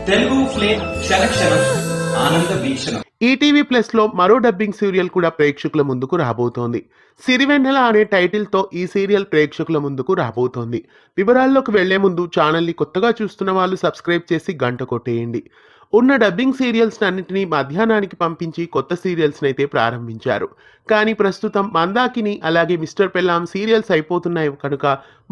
Telugu flame క్షణక్షణం ఆనంద వీక్షణం. ETV plus లో మరో డబ్బింగ్ సీరియల్ కూడా ప్రేక్షకుల ముందుకు రాబోతోంది. సిరివెన్నెల అనే టైటిల్ తో ఈ సీరియల్ ప్రేక్షకుల ముందుకు రాబోతోంది. వివరాల్లోకి వెళ్లే ముందు ఛానల్ ని కొత్తగా చూస్తున్న వాళ్ళు సబ్స్క్రైబ్ చేసి గంట కొట్టేయండి. ఉన్న డబ్బింగ్ సీరియల్స్ అన్నింటినీ మధ్యాహ్నానికి పంపించి కొత్త సీరియల్స్ అయితే ప్రారంభించారు. కానీ ప్రస్తుతం మందాకిని అలాగే మిస్టర్ పెల్లాం సీరియల్స్ అయిపోతున్నాయి కనుక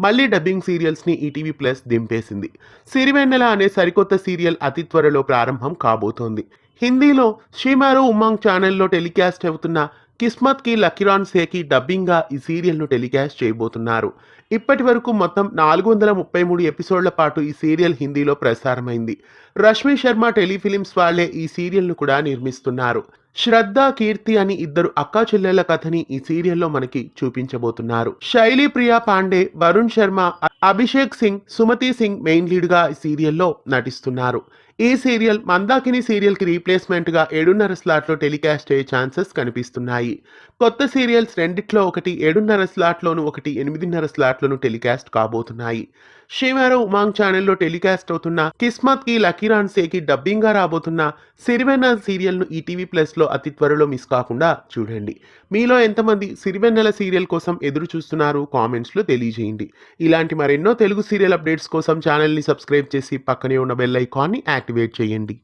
మళ్ళీ డబ్బింగ్ సీరియల్స్ ని ఈటీవీ ప్లస్ దింపేసింది. సిరివెన్నెల అనే సరికొత్త సీరియల్ అతి త్వరలో ప్రారంభం కాబోతోంది. హిందీలో శ్రీమారు ఉమాంగ్ ఛానల్లో టెలికాస్ట్ అవుతున్న కిస్మత్ కి లకీరాన్ సేకి డబ్బింగ్గా ఈ సీరియల్ను టెలికాస్ట్ చేయబోతున్నారు. ఇప్పటి వరకు మొత్తం 433 ఎపిసోడ్ల పాటు ఈ సీరియల్ హిందీలో ప్రసారమైంది. రష్మి శర్మ టెలిఫిలిమ్స్ వాళ్లే ఈ సీరియల్ను కూడా నిర్మిస్తున్నారు. శ్రద్ధ, కీర్తి అని ఇద్దరు అక్కా చెల్లెళ్ల కథని ఈ సీరియల్లో మనకి చూపించబోతున్నారు. శైలి ప్రియా పాండే, వరుణ్ శర్మ, అభిషేక్ సింగ్, సుమతి సింగ్ మెయిన్ లీడ్ గా ఈ సీరియల్లో నటిస్తున్నారు. ఈ సీరియల్ మందాకిని సీరియల్ కి రీప్లేస్మెంట్ గా 7:30 స్లాట్ లో టెలికాస్ట్ అయ్యే ఛాన్సెస్ కనిపిస్తున్నాయి. కొత్త సీరియల్స్ రెండిట్లో ఒకటి 7:30 స్లాట్ లోను, ఒకటి 8:30 స్లాట్ లోను టెలికాస్ట్ కాబోతున్నాయి. శ్రీమారో ఉమాంగ్ ఛానల్లో టెలికాస్ట్ అవుతున్న కిస్మత్ కి లకీరాన్ సేకి డబ్బింగ్ గా రాబోతున్న సిరివెన్నెల సీరియల్ ను ఈటీవీ ప్లస్ లో అతి త్వరలో మిస్ కాకుండా చూడండి. మీలో ఎంతమంది సిరివెన్నెల సీరియల్ కోసం ఎదురు చూస్తున్నారు కామెంట్స్ లో తెలియజేయండి. ఇలాంటి మరెన్నో తెలుగు సీరియల్ అప్డేట్స్ కోసం ఛానల్ ని సబ్స్క్రైబ్ చేసి పక్కనే ఉన్న బెల్ ఐకాన్ ని యాక్టివేట్ చేయండి.